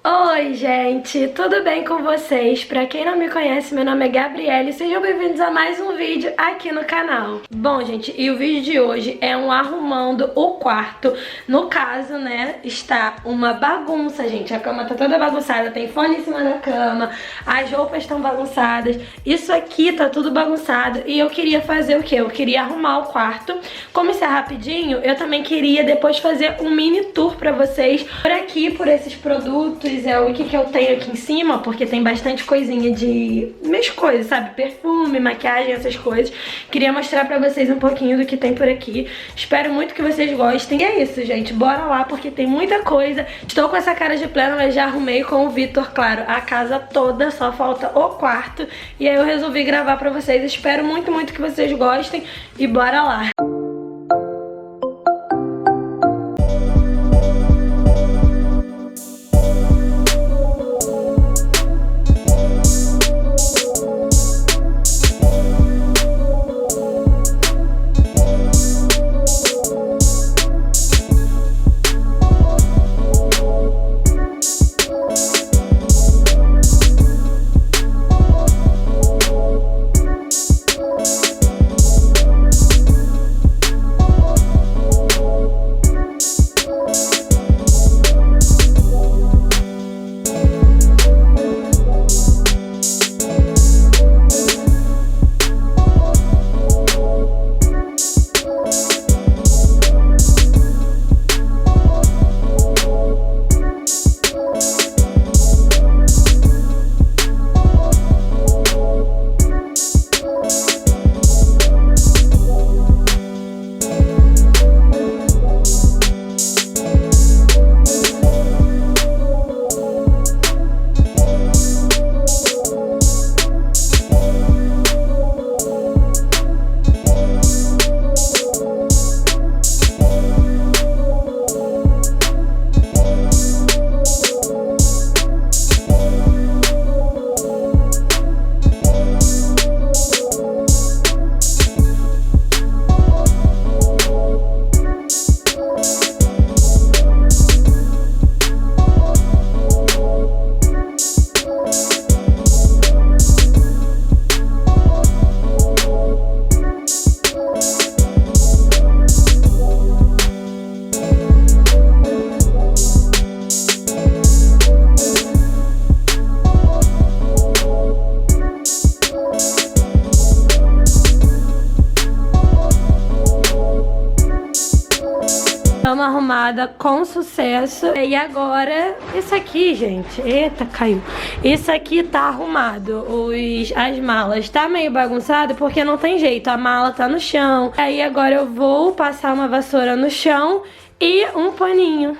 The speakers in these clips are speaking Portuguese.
Oi gente, tudo bem com vocês? Pra quem não me conhece, meu nome é Gabriele e sejam bem-vindos a mais um vídeo aqui no canal. Bom gente, e o vídeo de hoje é um arrumando o quarto. No caso, né, está uma bagunça, gente. A cama tá toda bagunçada, tem fone em cima da cama, as roupas estão bagunçadas, isso aqui tá tudo bagunçado e eu queria fazer o quê? Eu queria arrumar o quarto. Como isso é rapidinho, eu também queria depois fazer um mini tour pra vocês por aqui, por esses produtos. É o que eu tenho aqui em cima, porque tem bastante coisinha de minhas coisas, sabe? Perfume, maquiagem, essas coisas. Queria mostrar pra vocês um pouquinho do que tem por aqui. Espero muito que vocês gostem. E é isso, gente. Bora lá, porque tem muita coisa. Estou com essa cara de plena, mas já arrumei com o Vitor, claro, a casa toda. Só falta o quarto. E aí eu resolvi gravar pra vocês. Espero muito, muito que vocês gostem. E bora lá. Cama arrumada com sucesso. E agora, isso aqui, gente, eita, caiu. Isso aqui tá arrumado. As malas tá meio bagunçado porque não tem jeito, a mala tá no chão. Aí agora eu vou passar uma vassoura no chão e um paninho.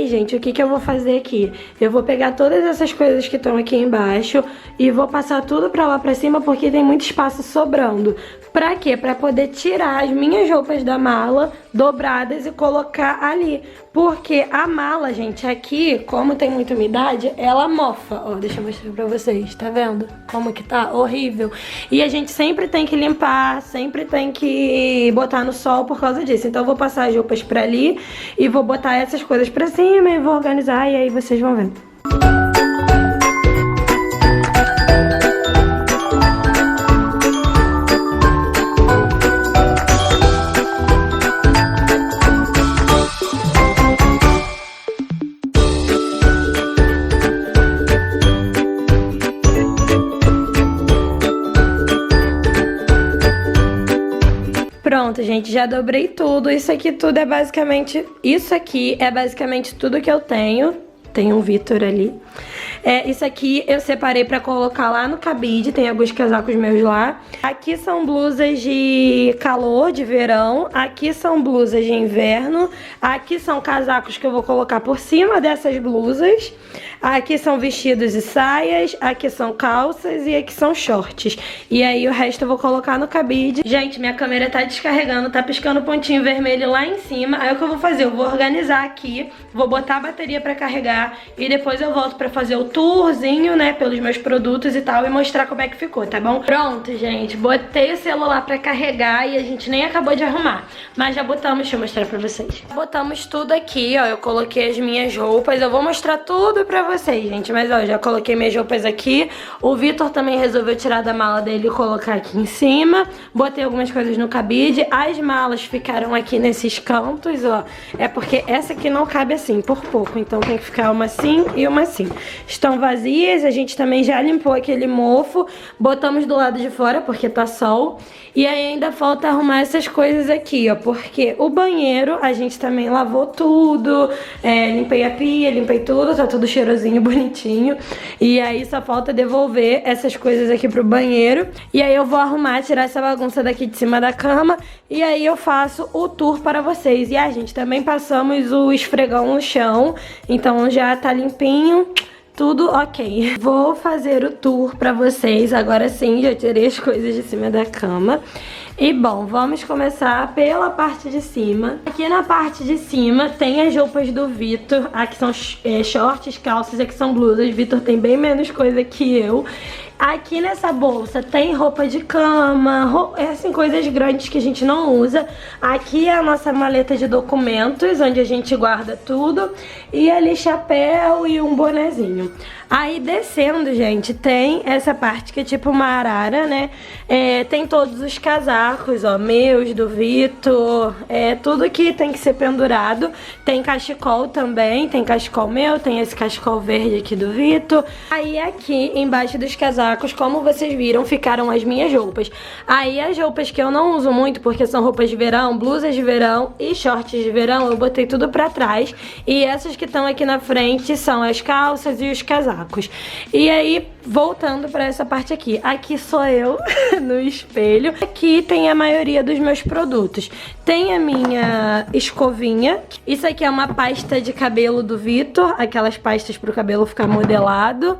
Gente, o que eu vou fazer aqui? Eu vou pegar todas essas coisas que estão aqui embaixo e vou passar tudo pra lá pra cima porque tem muito espaço sobrando. Pra quê? Pra poder tirar as minhas roupas da mala dobradas e colocar ali. Porque a mala, gente, aqui, como tem muita umidade, ela mofa. Ó, deixa eu mostrar pra vocês, tá vendo? Como que tá? Horrível. E a gente sempre tem que limpar, sempre tem que botar no sol por causa disso. Então eu vou passar as roupas pra ali e vou botar essas coisas pra cima e vou organizar e aí vocês vão ver. Pronto, gente, já dobrei tudo. Isso aqui é basicamente tudo que eu tenho. Tem um Vitor ali. Isso aqui eu separei pra colocar lá no cabide, tem alguns casacos meus lá. Aqui são blusas de calor, de verão. Aqui são blusas de inverno. Aqui são casacos que eu vou colocar por cima dessas blusas. Aqui são vestidos e saias, aqui são calças e aqui são shorts. E aí o resto eu vou colocar no cabide. Gente, minha câmera tá descarregando, tá piscando pontinho vermelho lá em cima. Aí o que eu vou fazer? Eu vou organizar aqui, vou botar a bateria pra carregar e depois eu volto pra fazer o tourzinho, né, pelos meus produtos e tal e mostrar como é que ficou, tá bom? Pronto, gente, botei o celular pra carregar e a gente nem acabou de arrumar. Mas já botamos, deixa eu mostrar pra vocês. Botamos tudo aqui, ó, eu coloquei as minhas roupas, eu vou mostrar tudo pra vocês, gente. Mas ó, já coloquei minhas roupas aqui. O Vitor também resolveu tirar da mala dele e colocar aqui em cima. Botei algumas coisas no cabide. As malas ficaram aqui nesses cantos, ó. É porque essa aqui não cabe assim, por pouco. Então tem que ficar uma assim e uma assim. Estão vazias, a gente também já limpou aquele mofo. Botamos do lado de fora porque tá sol. E aí ainda falta arrumar essas coisas aqui, ó. Porque o banheiro a gente também lavou tudo. Limpei a pia, limpei tudo, tá tudo cheirosinho, bonitinho. E aí só falta devolver essas coisas aqui pro banheiro. E aí eu vou arrumar, tirar essa bagunça daqui de cima da cama. E aí eu faço o tour para vocês. E a gente também passamos o esfregão no chão. Então já tá limpinho. Tudo ok. Vou fazer o tour pra vocês. Agora sim, já tirei as coisas de cima da cama. E bom, vamos começar pela parte de cima. Aqui na parte de cima tem as roupas do Vitor. Aqui são shorts, calças, aqui são blusas. Vitor tem bem menos coisa que eu. Aqui nessa bolsa tem roupa de cama, assim, coisas grandes que a gente não usa. Aqui é a nossa maleta de documentos, onde a gente guarda tudo. E ali chapéu e um bonezinho. Aí descendo, gente, tem essa parte que é tipo uma arara, né? Tem todos os casacos, ó, meus, do Vitor, tudo que tem que ser pendurado. Tem cachecol também, tem cachecol meu, tem esse cachecol verde aqui do Vitor. Aí aqui embaixo dos casacos, como vocês viram, ficaram as minhas roupas. Aí as roupas que eu não uso muito, porque são roupas de verão, blusas de verão e shorts de verão, eu botei tudo pra trás. E essas que estão aqui na frente são as calças e os casacos. E aí, voltando pra essa parte aqui. Aqui sou eu, no espelho. Aqui tem a maioria dos meus produtos. Tem a minha escovinha. Isso aqui é uma pasta de cabelo do Vitor. Aquelas pastas pro cabelo ficar modelado.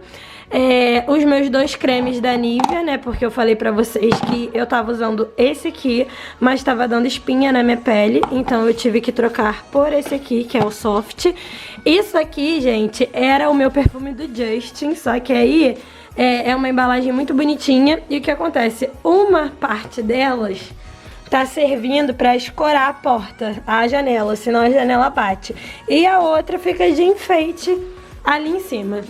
Os meus 2 cremes da Nivea, né? Porque eu falei pra vocês que eu tava usando esse aqui, mas tava dando espinha na minha pele. Então eu tive que trocar por esse aqui, que é o Soft. Isso aqui, gente, era o meu perfume do Justin. Só que aí é uma embalagem muito bonitinha. E o que acontece? Uma parte delas tá servindo pra escorar a porta, a janela, senão a janela bate. E a outra fica de enfeite ali em cima.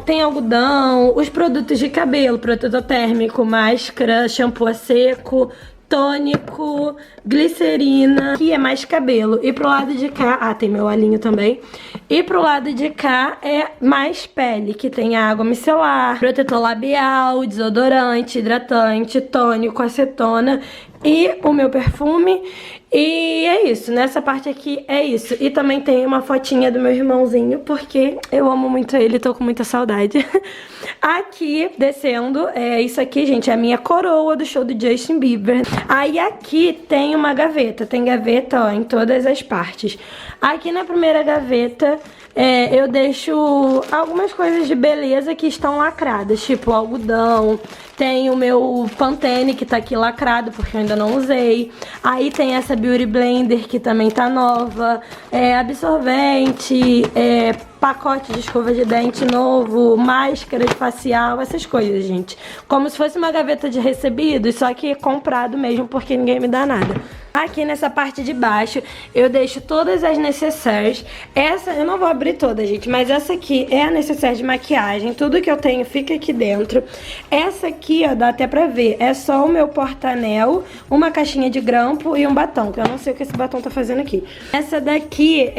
Tem algodão, os produtos de cabelo, protetor térmico, máscara, shampoo a seco, tônico, glicerina. Aqui é mais cabelo. E pro lado de cá, tem meu olhinho também. E pro lado de cá é mais pele, que tem água micelar, protetor labial, desodorante, hidratante, tônico, acetona e o meu perfume. E é isso, nessa parte aqui é isso. E também tem uma fotinha do meu irmãozinho, porque eu amo muito ele, tô com muita saudade. Aqui, descendo, isso aqui, gente, é a minha coroa do show do Justin Bieber. Aí aqui tem uma gaveta, tem gaveta, ó, em todas as partes. Aqui na primeira gaveta eu deixo algumas coisas de beleza que estão lacradas, tipo algodão. Tem o meu Pantene que tá aqui lacrado porque eu ainda não usei. Aí tem essa Beauty Blender que também tá nova. Absorvente, pacote de escova de dente novo, máscara de facial, essas coisas, gente. Como se fosse uma gaveta de recebidos, só que comprado mesmo porque ninguém me dá nada. Aqui nessa parte de baixo eu deixo todas as necessaires. Essa eu não vou abrir toda, gente, mas essa aqui é a necessaire de maquiagem. Tudo que eu tenho fica aqui dentro. Essa aqui, ó, dá até pra ver, é só o meu porta-anel, uma caixinha de grampo e um batom, que eu não sei o que esse batom tá fazendo aqui. Essa daqui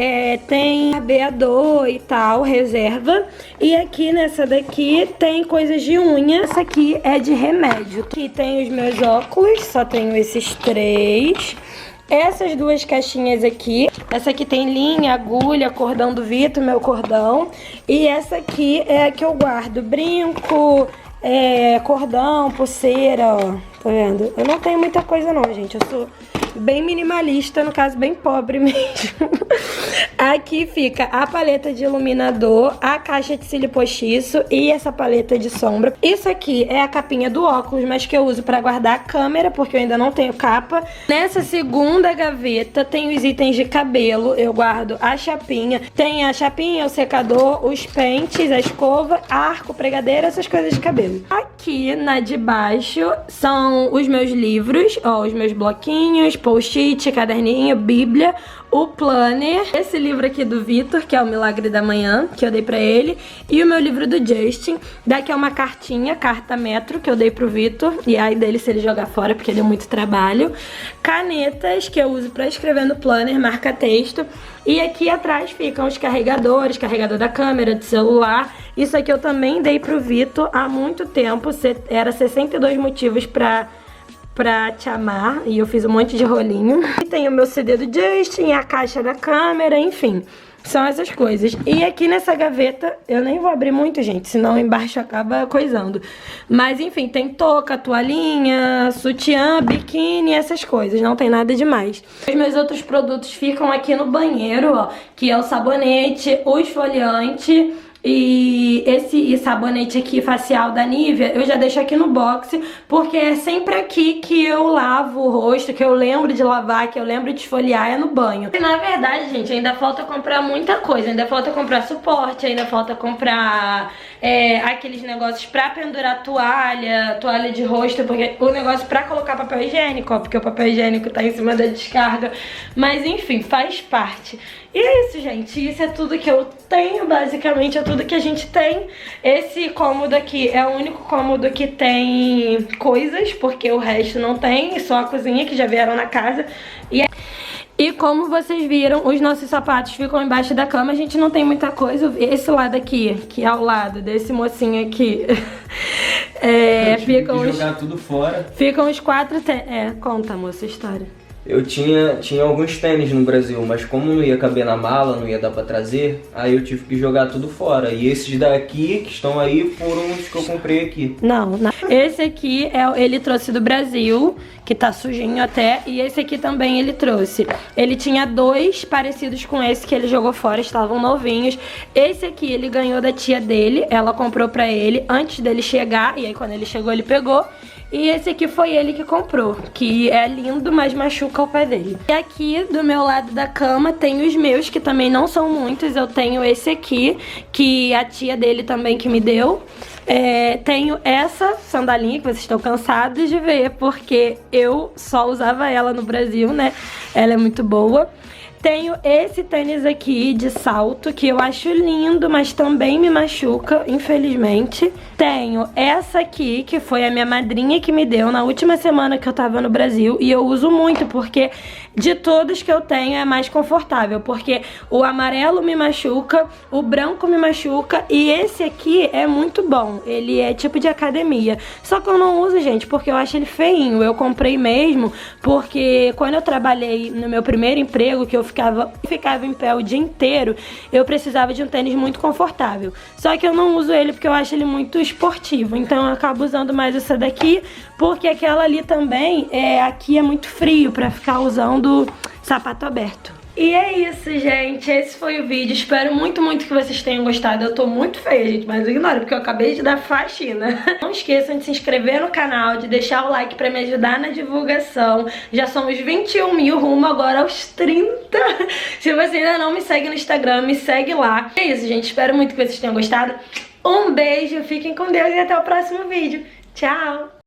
tem barbeador e tal, reserva. E aqui nessa daqui tem coisas de unha. Essa aqui é de remédio. Aqui tem os meus óculos, só tenho esses 3. essas duas caixinhas aqui. Essa aqui tem linha, agulha, cordão do Vitor, meu cordão. E essa aqui é a que eu guardo brinco, cordão, pulseira, ó. Tá vendo? Eu não tenho muita coisa não, gente. Eu sou bem minimalista, no caso bem pobre mesmo. Aqui fica a paleta de iluminador, a caixa de cílio postiço e essa paleta de sombra. Isso aqui é a capinha do óculos, mas que eu uso pra guardar a câmera, porque eu ainda não tenho capa. Nessa segunda gaveta tem os itens de cabelo, eu guardo a chapinha. Tem a chapinha, o secador, os pentes, a escova, arco, pregadeira, essas coisas de cabelo. Aqui na de baixo são os meus livros, ó, os meus bloquinhos, post-it, caderninho, bíblia, o planner, esse livro aqui do Vitor, que é o Milagre da Manhã, que eu dei pra ele, e o meu livro do Justin. Daqui é uma cartinha, carta metro, que eu dei pro Vitor, e aí dele se ele jogar fora, porque deu muito trabalho. Canetas, que eu uso pra escrever no planner, marca-texto. E aqui atrás ficam os carregadores, carregador da câmera, de celular. Isso aqui eu também dei pro Vitor há muito tempo, era 62 motivos pra te amar, e eu fiz um monte de rolinho. E tem o meu CD do Justin, a caixa da câmera, enfim, são essas coisas. E aqui nessa gaveta, eu nem vou abrir muito, gente, senão embaixo acaba coisando. Mas enfim, tem touca, toalhinha, sutiã, biquíni, essas coisas, não tem nada demais. Os meus outros produtos ficam aqui no banheiro, ó, que é o sabonete, o esfoliante. E esse sabonete aqui facial da Nivea eu já deixo aqui no box, porque é sempre aqui que eu lavo o rosto, que eu lembro de lavar, que eu lembro de esfoliar, é no banho. E na verdade, gente, ainda falta comprar muita coisa, ainda falta comprar suporte, ainda falta comprar aqueles negócios pra pendurar toalha de rosto, porque o negócio pra colocar papel higiênico, ó, porque o papel higiênico tá em cima da descarga, mas enfim, faz parte. E é isso, gente, isso é tudo que eu tenho, basicamente é tudo que a gente tem. Esse cômodo aqui é o único cômodo que tem coisas, porque o resto não tem, só a cozinha que já vieram na casa. E como vocês viram, os nossos sapatos ficam embaixo da cama, a gente não tem muita coisa. Esse lado aqui, que é ao lado desse mocinho aqui, ficam jogar tudo fora. Ficam os 4 conta, moça, a história. Eu tinha alguns tênis no Brasil, mas como não ia caber na mala, não ia dar pra trazer, aí eu tive que jogar tudo fora. E esses daqui, que estão aí, foram os que eu comprei aqui. Não. Esse aqui, ele trouxe do Brasil, que tá sujinho até, e esse aqui também ele trouxe. Ele tinha 2 parecidos com esse que ele jogou fora, estavam novinhos. Esse aqui ele ganhou da tia dele, ela comprou pra ele antes dele chegar, e aí quando ele chegou ele pegou. E esse aqui foi ele que comprou, que é lindo, mas machuca o pé dele. E aqui do meu lado da cama tem os meus, que também não são muitos. Eu tenho esse aqui, que a tia dele também que me deu. Tenho essa sandalinha que vocês estão cansados de ver, porque eu só usava ela no Brasil, né? Ela é muito boa. Tenho esse tênis aqui de salto, que eu acho lindo, mas também me machuca, infelizmente. Tenho essa aqui, que foi a minha madrinha que me deu na última semana que eu tava no Brasil. E eu uso muito, porque de todos que eu tenho é mais confortável. Porque o amarelo me machuca, o branco me machuca e esse aqui é muito bom. Ele é tipo de academia. Só que eu não uso, gente, porque eu acho ele feinho. Eu comprei mesmo porque quando eu trabalhei no meu primeiro emprego, que eu ficava em pé o dia inteiro, eu precisava de um tênis muito confortável. Só que eu não uso ele porque eu acho ele muito esportivo. Então eu acabo usando mais essa daqui, porque aquela ali também, aqui é muito frio pra ficar usando sapato aberto. E é isso, gente. Esse foi o vídeo. Espero muito, muito que vocês tenham gostado. Eu tô muito feia, gente, mas ignora, porque eu acabei de dar faxina. Não esqueçam de se inscrever no canal, de deixar o like pra me ajudar na divulgação. Já somos 21 mil, rumo agora aos 30. Se você ainda não me segue no Instagram, me segue lá. É isso, gente. Espero muito que vocês tenham gostado. Um beijo, fiquem com Deus e até o próximo vídeo. Tchau!